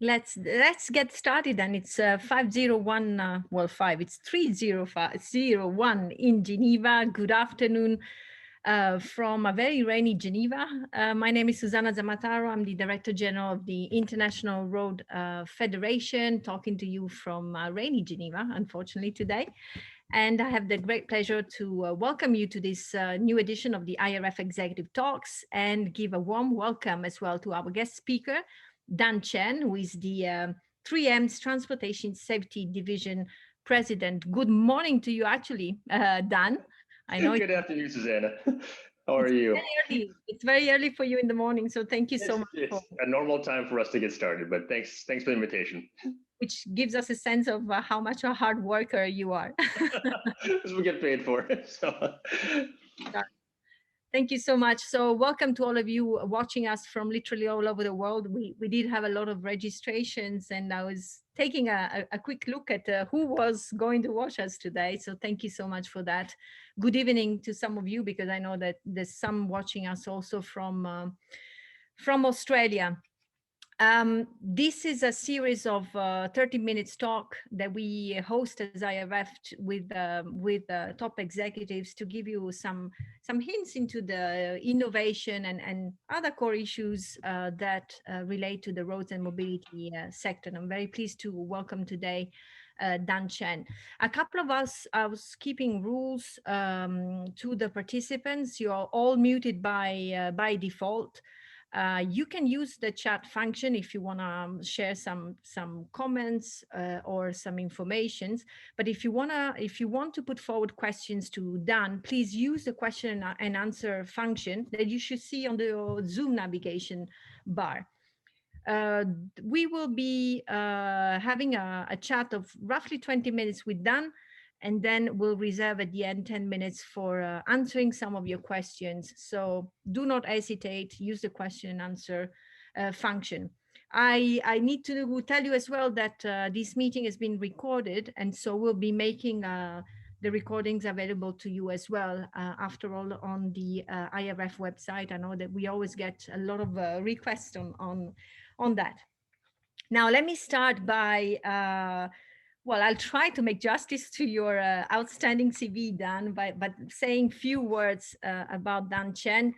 Let's get started. And it's 501, it's 3001 in Geneva. Good afternoon from a very rainy Geneva. My name is Susanna Zamataro. I'm the Director General of the International Road Federation, talking to you from rainy Geneva, unfortunately, today. And I have the great pleasure to welcome you to this new edition of the IRF Executive Talks and give a warm welcome as well to our guest speaker, Dan Chen, who is the 3M's Transportation Safety Division President. Good morning to you, actually, Dan. I know Good afternoon, Susanna. How are it's you? very early. It's very early for you in the morning, so thank you so much It's for, a normal time for us to get started, but thanks for the invitation. which gives us a sense of how much a hard worker you are. This we get paid for. So Thank you so much. So welcome to all of you watching us from literally all over the world. We did have a lot of registrations, and I was taking a quick look at who was going to watch us today. So thank you so much for that. Good evening to some of you, because I know that there's some watching us also from Australia. This is a series of 30 minutes talk that we host as IRF with top executives to give you some hints into the innovation and other core issues that relate to the roads and mobility sector. And I'm very pleased to welcome today Dan Chen. A couple of us housekeeping rules to the participants. You are all muted by default. You can use the chat function if you want to share some comments or some informations. But if you want to put forward questions to Dan, please use the question and answer function that you should see on the Zoom navigation bar. Uh, we will be having a chat of roughly 20 minutes with Dan, and then we'll reserve at the end 10 minutes for answering some of your questions. So do not hesitate, use the question and answer function. I need to tell you as well that this meeting has been recorded, and so we'll be making the recordings available to you as well, after all, on the IRF website. I know that we always get a lot of requests on that. Now, let me start by, I'll try to make justice to your outstanding CV, Dan, by saying few words about Dan Chen.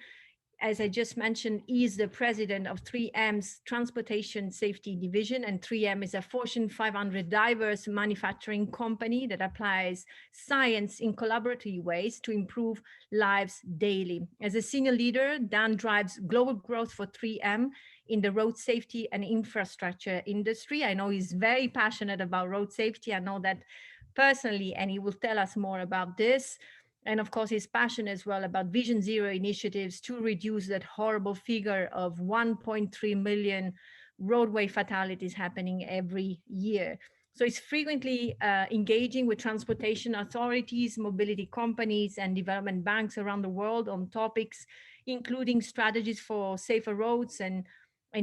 As I just mentioned, is the president of 3M's Transportation Safety Division, and 3M is a Fortune 500 diverse manufacturing company that applies science in collaborative ways to improve lives daily. As a senior leader, Dan drives global growth for 3M in the road safety and infrastructure industry. I know he's very passionate about road safety. I know that personally, and he will tell us more about this. And of course, his passion as well about Vision Zero initiatives to reduce that horrible figure of 1.3 million roadway fatalities happening every year. So it's frequently engaging with transportation authorities, mobility companies, and development banks around the world on topics including strategies for safer roads and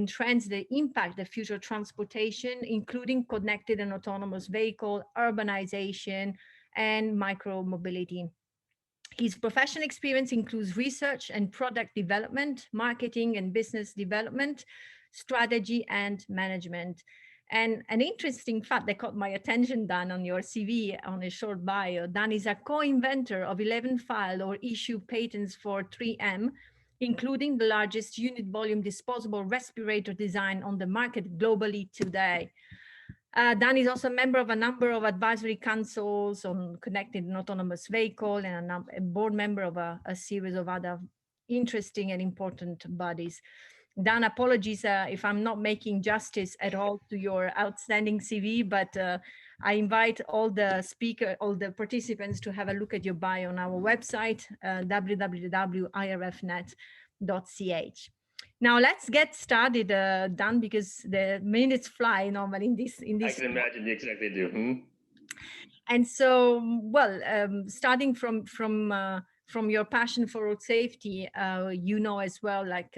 trends that impact the future transportation, including connected and autonomous vehicle, urbanization, and micro mobility. His professional experience includes research and product development, marketing and business development, strategy and management. And an interesting fact that caught my attention, Dan, on your CV, on a short bio, Dan is a co-inventor of 11 filed or issued patents for 3M, including the largest unit volume disposable respirator design on the market globally today. Dan is also a member of a number of advisory councils on connected and autonomous vehicle, and a board member of a series of other interesting and important bodies. Dan, apologies if I'm not making justice at all to your outstanding CV, but I invite all the participants to have a look at your bio on our website, www.irfnet.ch. Now let's get started, Dan, because the minutes fly normally in I this. can imagine you exactly do. And so, starting from your passion for road safety, you know as well, like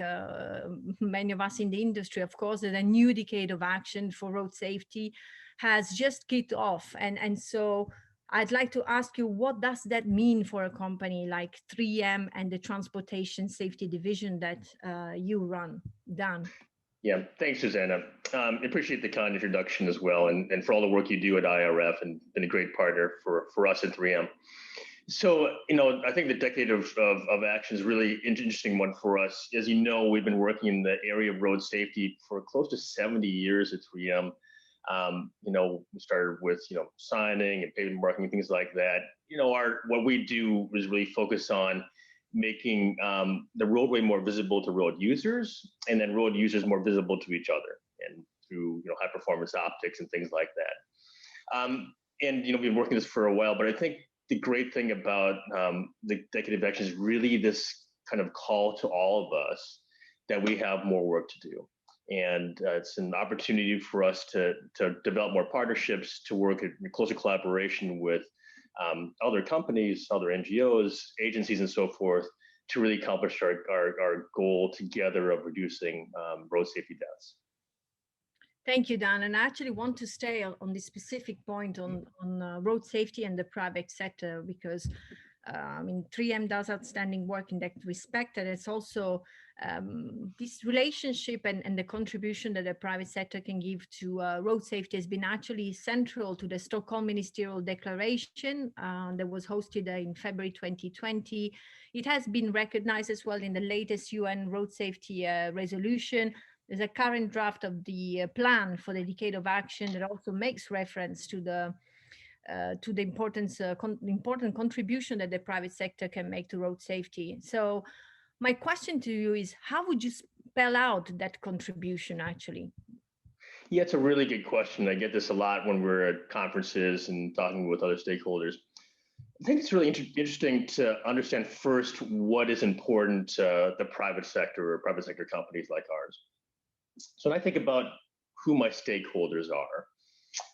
many of us in the industry, of course, that a new decade of action for road safety has just kicked off, and so I'd like to ask you, what does that mean for a company like 3M and the Transportation Safety Division that you run, Dan? Yeah, thanks, Susanna. Appreciate the kind introduction as well, and for all the work you do at IRF, and been a great partner for us at 3M. So, I think the decade of action is really interesting one for us. As you know, we've been working in the area of road safety for close to 70 years at 3M. We started with, signing and pavement marking, things like that. What we do is really focus on making the roadway more visible to road users, and then road users more visible to each other, and through, high performance optics and things like that. We've been working this for a while, but I think the great thing about the decade of action is really this kind of call to all of us that we have more work to do. And it's an opportunity for us to develop more partnerships, to work in closer collaboration with other companies, other NGOs, agencies, and so forth, to really accomplish our goal together of reducing road safety deaths. Thank you, Dan. And I actually want to stay on this specific point on road safety and the private sector, because 3M does outstanding work in that respect. And it's also this relationship and the contribution that the private sector can give to road safety has been actually central to the Stockholm Ministerial Declaration that was hosted in February 2020. It has been recognized as well in the latest UN road safety resolution. There's a current draft of the plan for the decade of action that also makes reference to the important contribution that the private sector can make to road safety. So my question to you is, how would you spell out that contribution actually? Yeah, it's a really good question. I get this a lot when we're at conferences and talking with other stakeholders. I think it's really interesting to understand first what is important to the private sector or private sector companies like ours. So when I think about who my stakeholders are,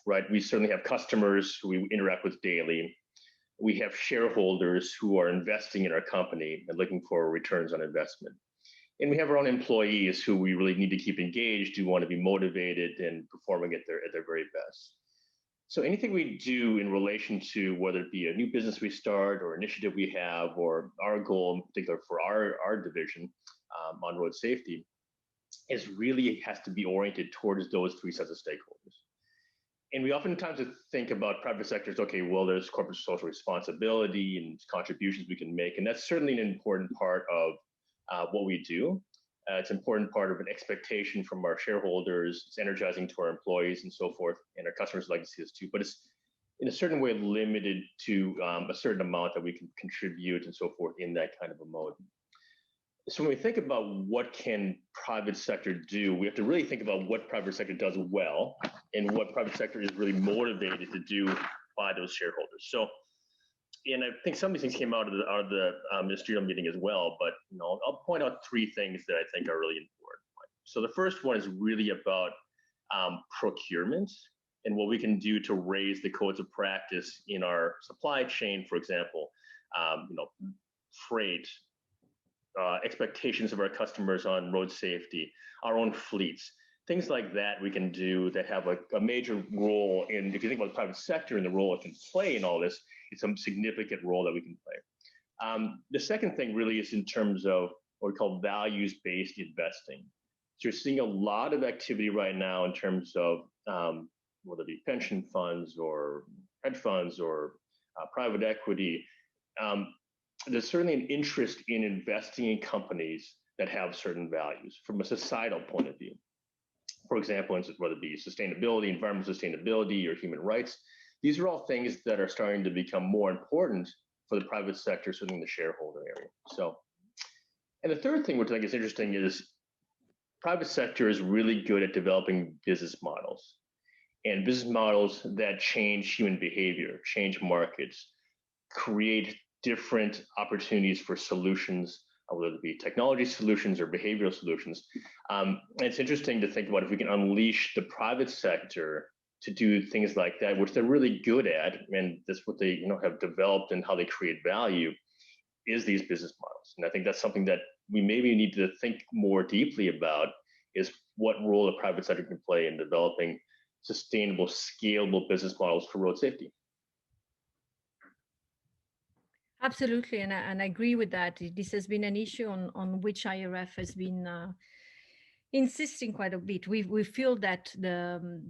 right, we certainly have customers who we interact with daily. We have shareholders who are investing in our company and looking for returns on investment. And we have our own employees who we really need to keep engaged, who want to be motivated and performing at their very best. So anything we do in relation to whether it be a new business we start or initiative we have, or our goal in particular for our division on road safety, is really has to be oriented towards those three sets of stakeholders. And we oftentimes think about private sectors, okay, well, there's corporate social responsibility and contributions we can make. And that's certainly an important part of what we do. It's an important part of an expectation from our shareholders. It's energizing to our employees and so forth, and our customers like to see this too. But it's in a certain way limited to a certain amount that we can contribute and so forth in that kind of a mode. So when we think about what can private sector do, we have to really think about what private sector does well and what private sector is really motivated to do by those shareholders. So, and I think some of these things came out of the ministerial meeting as well, but I'll point out three things that I think are really important. So the first one is really about procurement and what we can do to raise the codes of practice in our supply chain, for example, freight, expectations of our customers on road safety, our own fleets, things like that we can do that have a major role in, if you think about the private sector and the role it can play in all this, it's a significant role that we can play. The second thing really is in terms of what we call values-based investing. So you're seeing a lot of activity right now in terms of whether it be pension funds or hedge funds or private equity. There's certainly an interest in investing in companies that have certain values from a societal point of view. For example, whether it be sustainability, environmental sustainability, or human rights, these are all things that are starting to become more important for the private sector, certainly in the shareholder area. So, and the third thing which I think is interesting is private sector is really good at developing business models, and business models that change human behavior, change markets, create different opportunities for solutions, whether it be technology solutions or behavioral solutions. And it's interesting to think about if we can unleash the private sector to do things like that, which they're really good at, and that's what they have developed and how they create value, is these business models. And I think that's something that we maybe need to think more deeply about, is what role the private sector can play in developing sustainable, scalable business models for road safety. Absolutely, and I agree with that. This has been an issue on which IRF has been insisting quite a bit. We feel that the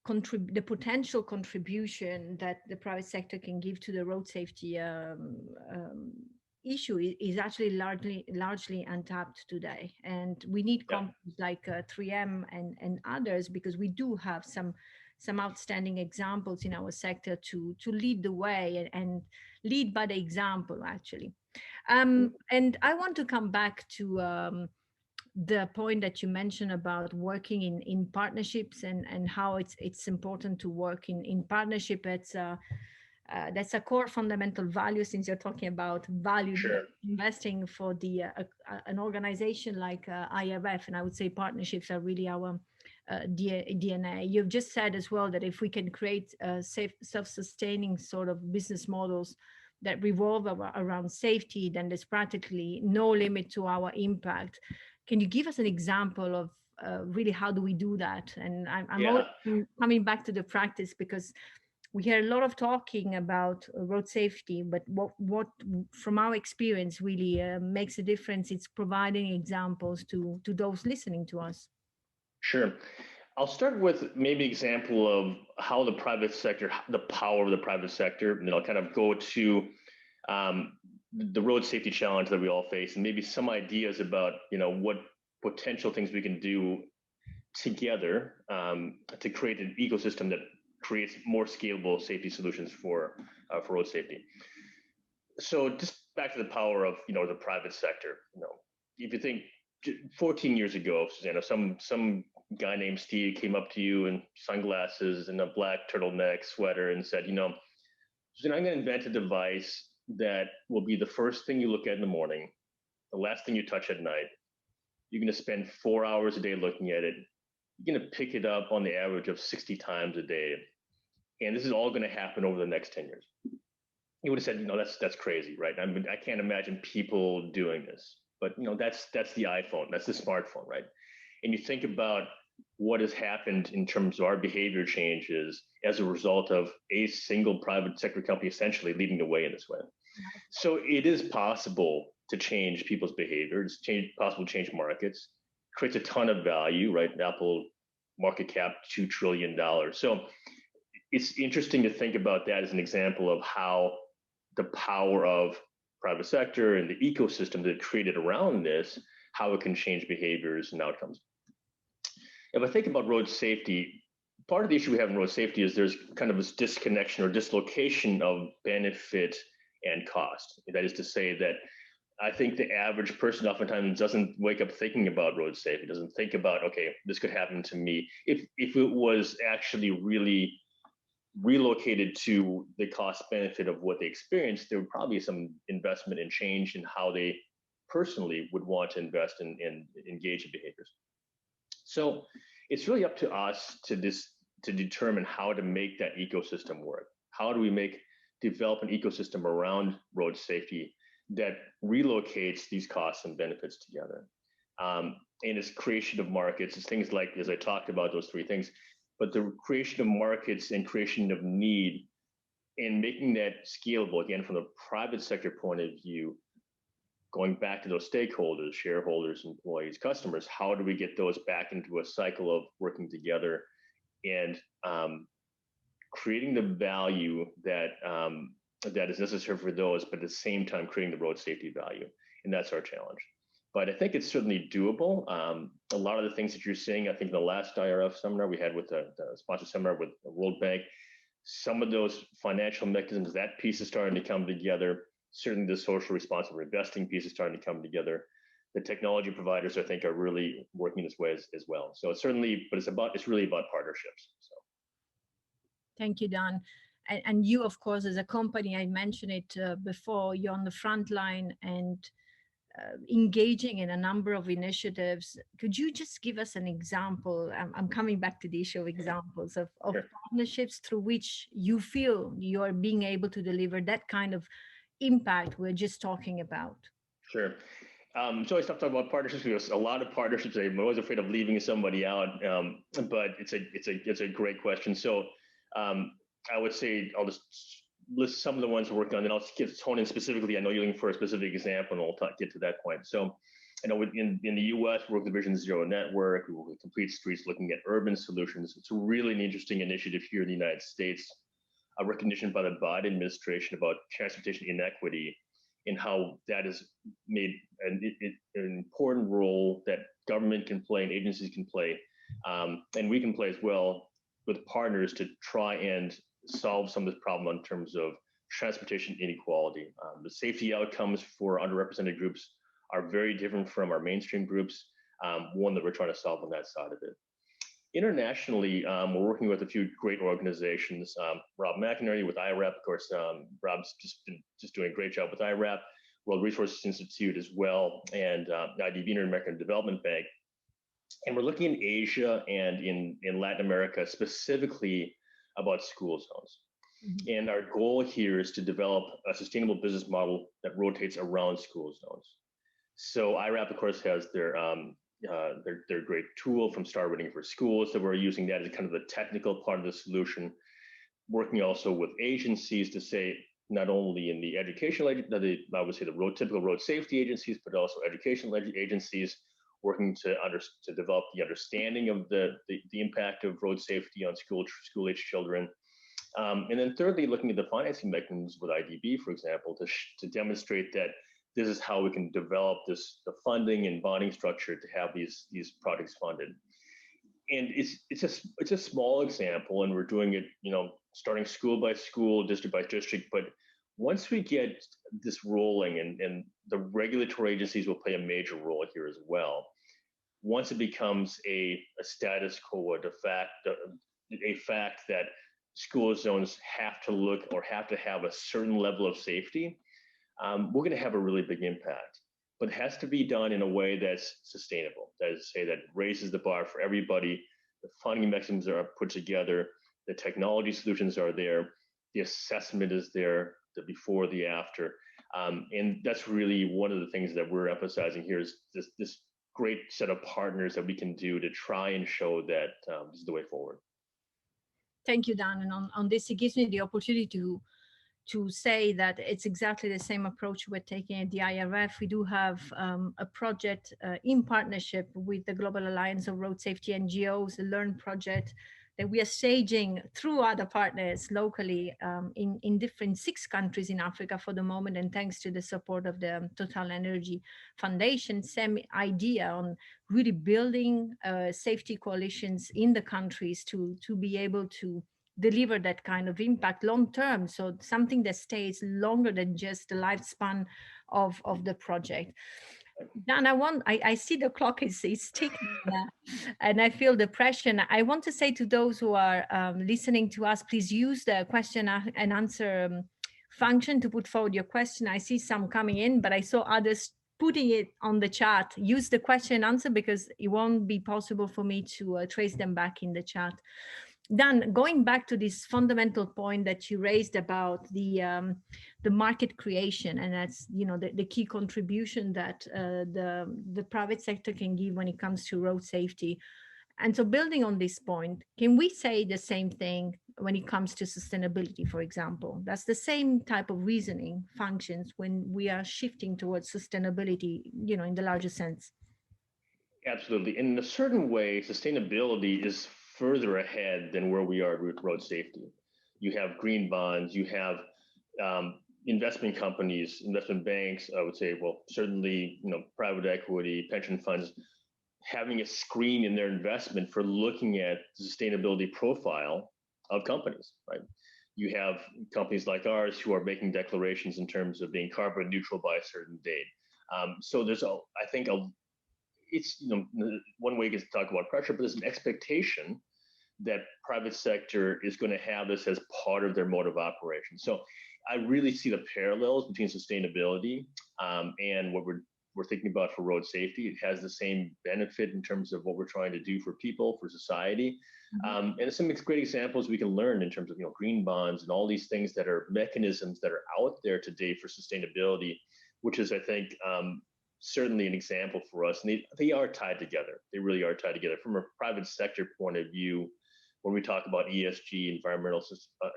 the potential contribution that the private sector can give to the road safety issue is actually largely untapped today, and we need Yeah. companies like 3M and others, because we do have some outstanding examples in our sector to lead the way and lead by the example actually. And I want to come back to the point that you mentioned about working in partnerships, and how it's important to work in partnership. That's a core fundamental value, since you're talking about value Sure. investing for the an organization like IRF. And I would say partnerships are really our DNA. You've just said as well that if we can create safe, self-sustaining sort of business models that revolve around safety, then there's practically no limit to our impact. Can you give us an example of really how do we do that? And I'm always Yeah. coming back to the practice, because we hear a lot of talking about road safety, but what from our experience really makes a difference, it's providing examples to those listening to us. Sure. I'll start with maybe example of how the private sector, the power of the private sector, and then I'll kind of go to um, the road safety challenge that we all face, and maybe some ideas about what potential things we can do together to create an ecosystem that creates more scalable safety solutions for road safety. So just back to the power of the private sector. If you think 14 years ago, Susanna, some guy named Steve came up to you in sunglasses and a black turtleneck sweater and said, Susanna, I'm going to invent a device that will be the first thing you look at in the morning, the last thing you touch at night. You're going to spend 4 hours a day looking at it. You're going to pick it up on the average of 60 times a day. And this is all going to happen over the next 10 years. You would have said, that's crazy, right? I mean, I can't imagine people doing this. But that's the iPhone, that's the smartphone, right? And you think about what has happened in terms of our behavior changes as a result of a single private sector company essentially leading the way in this way. So it is possible to change people's behavior. It's possible to change markets. Creates a ton of value, right? Apple market cap $2 trillion. So it's interesting to think about that as an example of how the power of private sector and the ecosystem that created around this, how it can change behaviors and outcomes. If I think about road safety, part of the issue we have in road safety is there's kind of this disconnection or dislocation of benefit and cost. That is to say that I think the average person oftentimes doesn't wake up thinking about road safety, doesn't think about, okay, this could happen to me. If it was actually really relocated to the cost benefit of what they experienced, there would probably be some investment and change in how they personally would want to invest and engage in behaviors. So it's really up to us to determine how to make that ecosystem work. How do we develop an ecosystem around road safety that relocates these costs and benefits together? And it's creation of markets. It's things like, as I talked about, those three things, but the creation of markets and creation of need and making that scalable, again, from the private sector point of view, going back to those stakeholders, shareholders, employees, customers, how do we get those back into a cycle of working together and creating the value that that is necessary for those, but at the same time creating the road safety value? And that's our challenge. But I think it's certainly doable. A lot of the things that you're seeing, I think the last IRF seminar we had with the sponsor seminar with the World Bank, some of those financial mechanisms, that piece is starting to come together. Certainly the social responsible investing piece is starting to come together. The technology providers, I think, are really working this way as well. So it's certainly, but it's really about partnerships. So. Thank you, Dan. And you, of course, as a company, I mentioned it before, you're on the front line and engaging in a number of initiatives. Could you just give us an example? I'm coming back to the issue of examples of Sure. partnerships through which you feel you are being able to deliver that kind of impact we're just talking about. Sure. So I stopped talking about partnerships because a lot of partnerships, I'm always afraid of leaving somebody out. But it's a great question. So I would say I'll just list some of the ones we're working on, and I'll give tone in specifically. I know you're looking for a specific example, and we'll get to that point. So I know in the US, we work with the Vision Zero Network, we work with Complete Streets looking at urban solutions. It's really an interesting initiative here in the United States, a recognition by the Biden administration about transportation inequity and how that has made an important role that government can play and agencies can play, and we can play as well with partners to try and solve some of this problem in terms of transportation inequality. The safety outcomes for underrepresented groups are very different from our mainstream groups, one that we're trying to solve on that side of it. Internationally, we're working with a few great organizations. Rob McInerney with IRF, of course. Rob's just doing a great job with IRF, World Resources Institute as well, and IDB, American Development Bank. And we're looking in Asia and in Latin America specifically about school zones. Mm-hmm. And our goal here is to develop a sustainable business model that rotates around school zones. So IRAP, of course, has their great tool from Star Rating for Schools that we're using that as kind of the technical part of the solution. Working also with agencies to say not only in the educational, I would say the typical road safety agencies, but also educational agencies working to develop the understanding of the impact of road safety on school-age children. And then thirdly, looking at the financing mechanisms with IDB, for example, to demonstrate that this is how we can develop the funding and bonding structure to have these projects funded. And it's a small example, and we're doing it, starting school by school, district by district. But once we get this rolling, and the regulatory agencies will play a major role here as well. Once it becomes a status quo, a fact that school zones have to look or have to have a certain level of safety, we're going to have a really big impact. But it has to be done in a way that's sustainable. That is to say, that raises the bar for everybody. The funding mechanisms are put together. The technology solutions are there. The assessment is there, the before, the after. And that's really one of the things that we're emphasizing here is this great set of partners that we can do to try and show that this is the way forward. Thank you, Dan. And on this, it gives me the opportunity to say that it's exactly the same approach we're taking at the IRF. We do have a project in partnership with the Global Alliance of Road Safety NGOs, the LEARN project, that we are staging through other partners locally in different 6 countries in Africa for the moment. And thanks to the support of the Total Energy Foundation, same idea on really building safety coalitions in the countries to be able to deliver that kind of impact long term, so something that stays longer than just the lifespan of the project. Dan, I see the clock is ticking and I feel the pressure. And I want to say to those who are listening to us, please use the question and answer function to put forward your question. I see some coming in, but I saw others putting it on the chat. Use the question and answer because it won't be possible for me to trace them back in the chat. Dan, going back to this fundamental point that you raised about the market creation, and that's the key contribution that the private sector can give when it comes to road safety. And so, building on this point, can we say the same thing when it comes to sustainability, for example? That's the same type of reasoning functions when we are shifting towards sustainability, in the larger sense. Absolutely. In a certain way, sustainability is further ahead than where we are with road safety. You have green bonds, you have investment companies, investment banks, I would say, well, certainly, private equity, pension funds, having a screen in their investment for looking at the sustainability profile of companies, right? You have companies like ours who are making declarations in terms of being carbon neutral by a certain date. So there's it's one way is to talk about pressure, but there's an expectation that private sector is going to have this as part of their mode of operation. So I really see the parallels between sustainability and what we're thinking about for road safety. It has the same benefit in terms of what we're trying to do for people, for society. Mm-hmm. And some great examples we can learn in terms of green bonds and all these things that are mechanisms that are out there today for sustainability, which is, I think, certainly an example for us. And they are tied together. They really are tied together. From a private sector point of view, when we talk about ESG,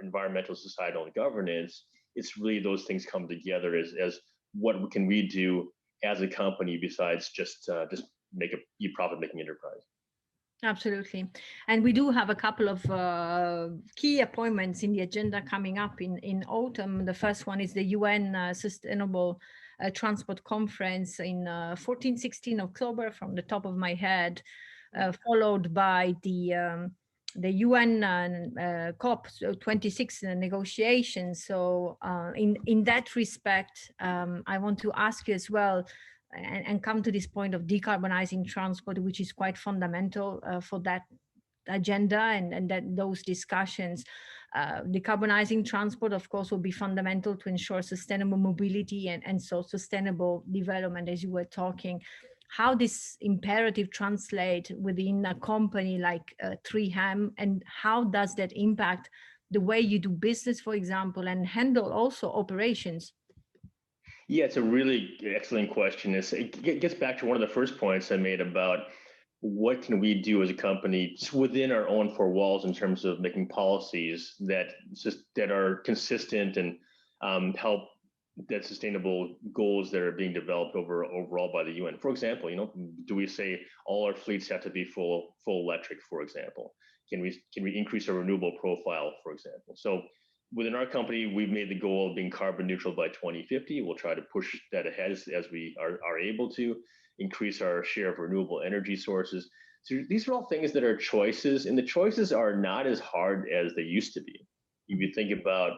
environmental, societal, and governance, it's really those things come together as what can we do as a company besides just make a be profit making enterprise. Absolutely. And we do have a couple of key appointments in the agenda coming up in autumn. The first one is the UN Sustainable Transport Conference in 14, 16 October from the top of my head, followed by the UN COP26 negotiations. So in that respect, I want to ask you as well, and come to this point of decarbonizing transport, which is quite fundamental for that agenda and that those discussions. Decarbonizing transport, of course, will be fundamental to ensure sustainable mobility and so sustainable development, as you were talking. How this imperative translate within a company like 3M, and how does that impact the way you do business, for example, and handle also operations? Yeah, it's a really excellent question. It gets back to one of the first points I made about what can we do as a company just within our own four walls in terms of making policies that are consistent and help that sustainable goals that are being developed overall by the UN. For example, do we say all our fleets have to be full electric, for example? Can we increase our renewable profile, for example? So within our company, we've made the goal of being carbon neutral by 2050. We'll try to push that ahead as we are able to increase our share of renewable energy sources. So these are all things that are choices, and the choices are not as hard as they used to be. If you think about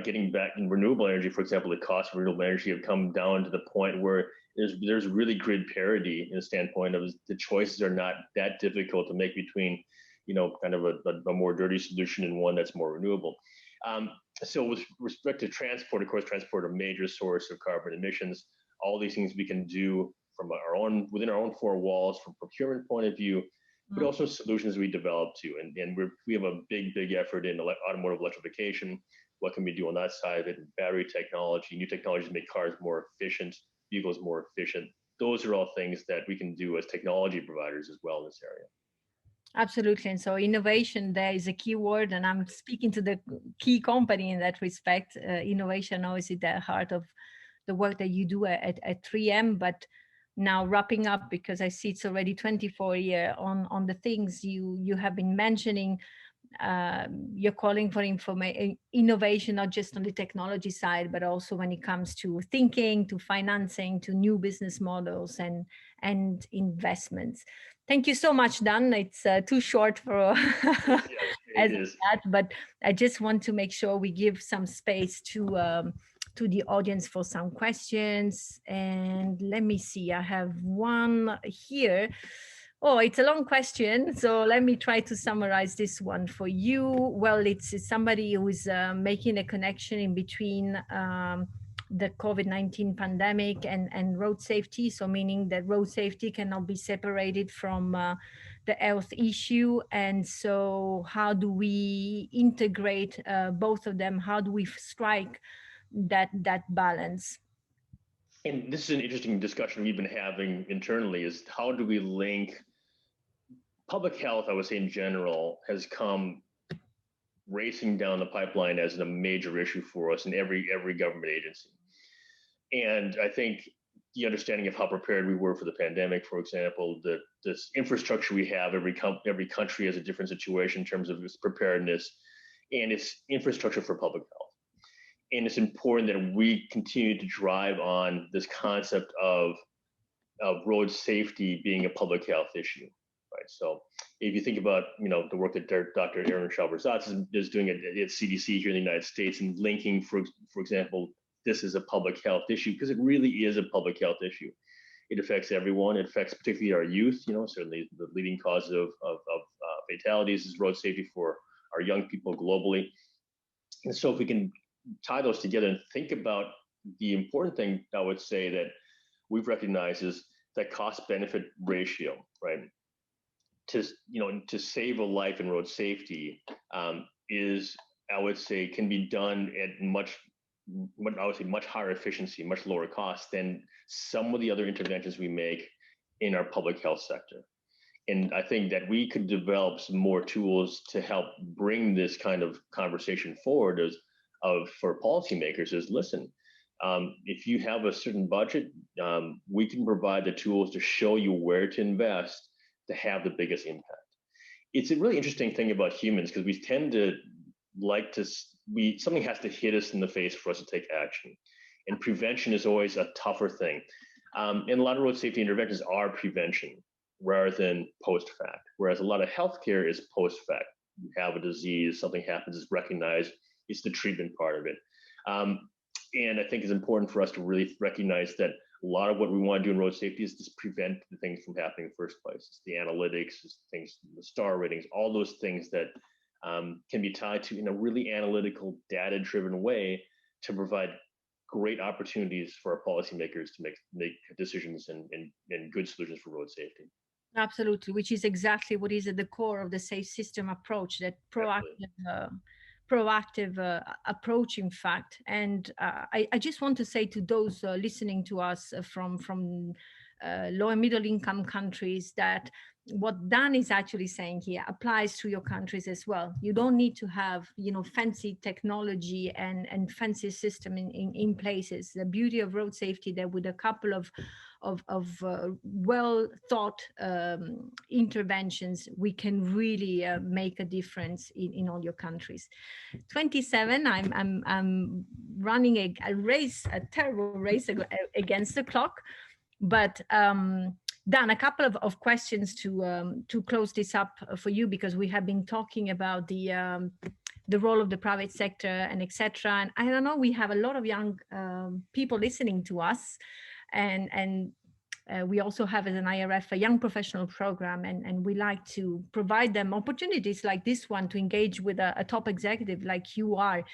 getting back in renewable energy, for example, the cost of renewable energy have come down to the point where there's really grid parity in the standpoint of the choices are not that difficult to make between, kind of a more dirty solution and one that's more renewable. So with respect to transport, of course, transport a major source of carbon emissions. All these things we can do from within our own four walls, from procurement point of view, but also solutions we develop too. And we have a big effort in automotive electrification. What can we do on that side of it? Battery technology, new technologies make cars more efficient, vehicles more efficient. Those are all things that we can do as technology providers as well in this area. Absolutely. And so innovation there is a key word, and I'm speaking to the key company in that respect. Innovation always at the heart of the work that you do at 3M. But now wrapping up, because I see it's already 24 years on the things you have been mentioning. You're calling for innovation, not just on the technology side, but also when it comes to thinking, to financing, to new business models and investments. Thank you so much, Dan. It's too short for as that, but I just want to make sure we give some space to the audience for some questions. And let me see, I have one here. Oh, it's a long question. So let me try to summarize this one for you. Well, it's somebody who is making a connection in between the COVID-19 pandemic and road safety. So meaning that road safety cannot be separated from the health issue. And so how do we integrate both of them? How do we strike that balance? And this is an interesting discussion we've been having internally, is how do we link public health, I would say in general, has come racing down the pipeline as a major issue for us in every government agency. And I think the understanding of how prepared we were for the pandemic, for example, this infrastructure we have, every country has a different situation in terms of its preparedness and its infrastructure for public health. And it's important that we continue to drive on this concept of road safety being a public health issue. Right. So if you think about, the work that Dr. Aaron Shalversatz is doing at CDC here in the United States and linking, for example, this is a public health issue, because it really is a public health issue. It affects everyone. It affects particularly our youth. Certainly the leading cause of fatalities is road safety for our young people globally. And so if we can tie those together and think about the important thing, I would say that we've recognized is that cost-benefit ratio, right? To save a life in road safety is, I would say, can be done at much higher efficiency, much lower cost than some of the other interventions we make in our public health sector. And I think that we could develop some more tools to help bring this kind of conversation forward for policymakers is, listen, If you have a certain budget, we can provide the tools to show you where to invest to have the biggest impact. It's a really interesting thing about humans because we tend to like to, something has to hit us in the face for us to take action. And prevention is always a tougher thing. And a lot of road safety interventions are prevention rather than post-fact, whereas a lot of healthcare is post-fact. You have a disease, something happens, it's recognized, it's the treatment part of it. And I think it's important for us to really recognize that a lot of what we want to do in road safety is just prevent the things from happening in the first place. It's the analytics, it's things, the star ratings, all those things that can be tied to in a really analytical, data-driven way to provide great opportunities for our policymakers to make decisions and good solutions for road safety. Absolutely, which is exactly what is at the core of the safe system approach, that Absolutely. proactive approach, in fact. And I just want to say to those listening to us from low and middle income countries that what Dan is actually saying here applies to your countries as well. You don't need to have, fancy technology and fancy system in places. The beauty of road safety, that with a couple of well thought interventions, we can really make a difference in all your countries. 27, I'm running a race, a terrible race against the clock, but Dan, a couple of questions to close this up for you, because we have been talking about the role of the private sector and etc. And I don't know, we have a lot of young people listening to us, and we also have as an IRF a young professional program, and we like to provide them opportunities like this one to engage with a top executive like you are,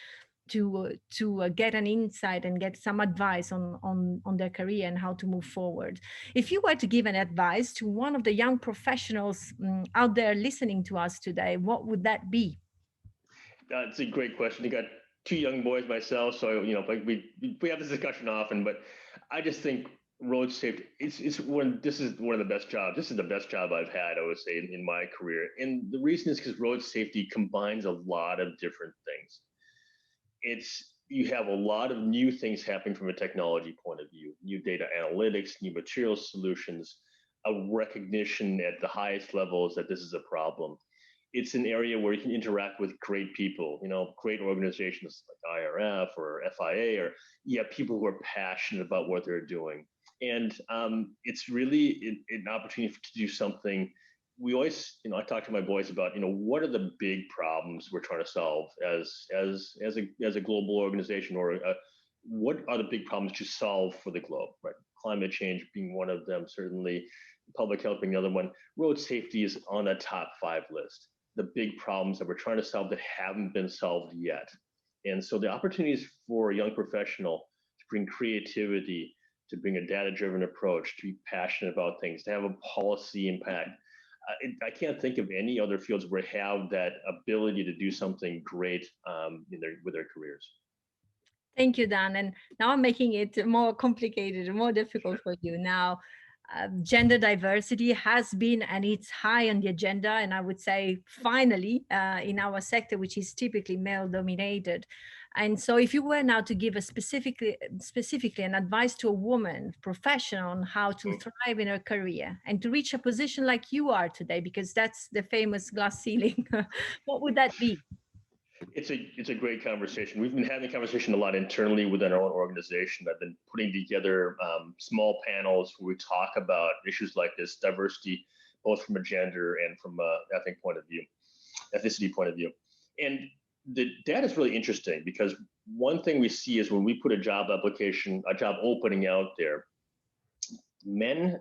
to get an insight and get some advice on their career and how to move forward. If you were to give an advice to one of the young professionals out there listening to us today, what would that be? That's a great question. You got two young boys myself, so like we have this discussion often, but I just think road safety this is one of the best jobs. This is the best job I've had, I would say, in my career. And the reason is because road safety combines a lot of different things. You have a lot of new things happening from a technology point of view, new data analytics, new material solutions, a recognition at the highest levels that this is a problem. It's an area where you can interact with great people, great organizations like IRF or FIA, or you have people who are passionate about what they're doing. And it's really an opportunity to do something. We always, I talk to my boys about, what are the big problems we're trying to solve as a global organization, or what are the big problems to solve for the globe, right? Climate change being one of them, certainly public health being the other one. Road safety is on the top 5 list. The big problems that we're trying to solve that haven't been solved yet. And so the opportunities for a young professional to bring creativity, to bring a data-driven approach, to be passionate about things, to have a policy impact. I can't think of any other fields where they have that ability to do something great with their careers. Thank you, Dan. And now I'm making it more complicated and more difficult for you. Now, gender diversity has been, and it's high on the agenda, and I would say finally in our sector, which is typically male dominated. And so if you were now to give a specifically an advice to a woman professional on how to thrive in her career and to reach a position like you are today, because that's the famous glass ceiling, what would that be? It's a great conversation. We've been having a conversation a lot internally within our own organization. I've been putting together small panels where we talk about issues like this, diversity, both from a gender and from a ethnicity point of view. And the data is really interesting because one thing we see is when we put a job opening out there, white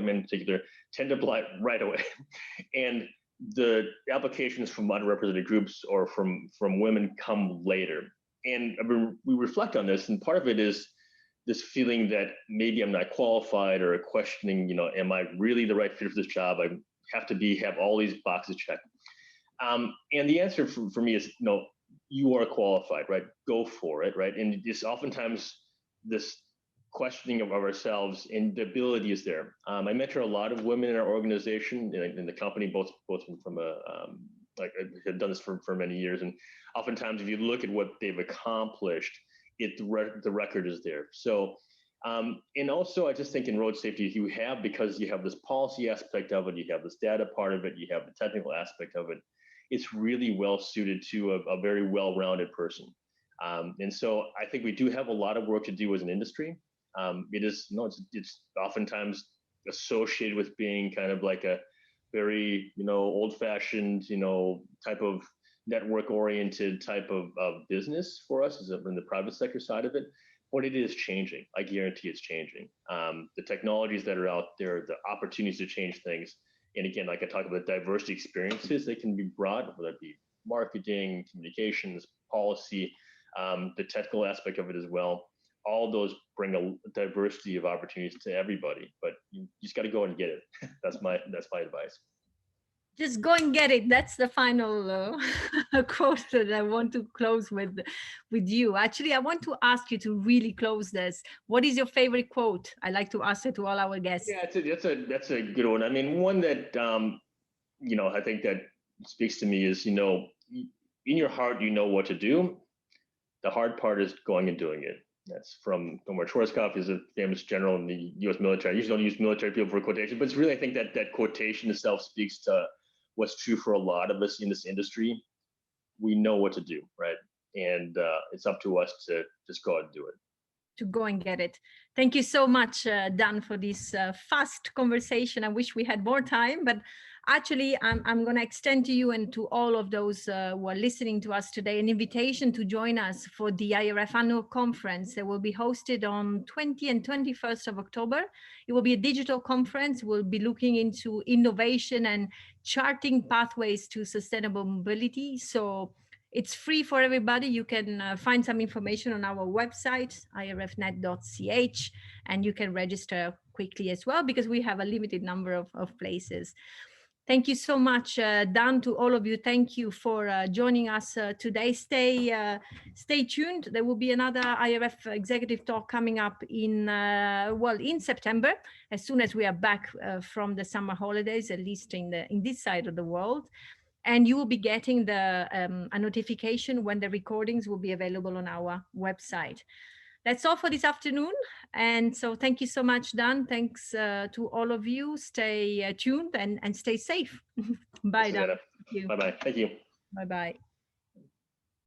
men in particular, tend to apply right away. And the applications from underrepresented groups or from women come later. And we reflect on this, and part of it is this feeling that maybe I'm not qualified, or questioning, am I really the right fit for this job? I have to have all these boxes checked. And the answer for me is no, you are qualified, right? Go for it, right? And it's oftentimes this questioning of ourselves, and the ability is there. I mentor a lot of women in our organization, in the company, both from like I've done this for many years. And oftentimes if you look at what they've accomplished, the record is there. So, and also I just think in road safety, because you have this policy aspect of it, you have this data part of it, you have the technical aspect of it, it's really well suited to a very well-rounded person. And so I think we do have a lot of work to do as an industry. It's oftentimes associated with being kind of like a very, old-fashioned, type of network-oriented type of business for us in the private sector side of it. But it is changing. I guarantee it's changing. The technologies that are out there, the opportunities to change things. And again, like I talked about, diversity experiences that can be brought, whether it be marketing, communications, policy, the technical aspect of it as well. All those bring a diversity of opportunities to everybody, but you just got to go and get it. That's my advice. Just go and get it. That's the final quote that I want to close with you. Actually, I want to ask you to really close this. What is your favorite quote? I like to ask it to all our guests. Yeah, that's a good one. I mean, one that I think that speaks to me is, in your heart you know what to do. The hard part is going and doing it. That's from Omar Schwarzkopf, is a famous general in the U.S. military. I usually don't use military people for quotation, but it's really, I think that quotation itself speaks to what's true for a lot of us in this industry. We know what to do, right? And it's up to us to just go out and do it. To go and get it. Thank you so much, Dan, for this fast conversation. I wish we had more time, but actually I'm going to extend to you and to all of those who are listening to us today an invitation to join us for the IRF annual conference that will be hosted on 20 and 21st of October. It will be a digital conference. We'll be looking into innovation and charting pathways to sustainable mobility. So it's free for everybody. You can find some information on our website, irfnet.ch, and you can register quickly as well, because we have a limited number of places. Thank you so much, Dan, to all of you. Thank you for joining us today. Stay tuned. There will be another IRF Executive Talk coming up in September, as soon as we are back from the summer holidays, at least in this side of the world. And you will be getting a notification when the recordings will be available on our website. That's all for this afternoon. And so thank you so much, Dan. Thanks to all of you. Stay tuned and stay safe. Bye, Dan. Bye-bye. Thank you. Bye-bye.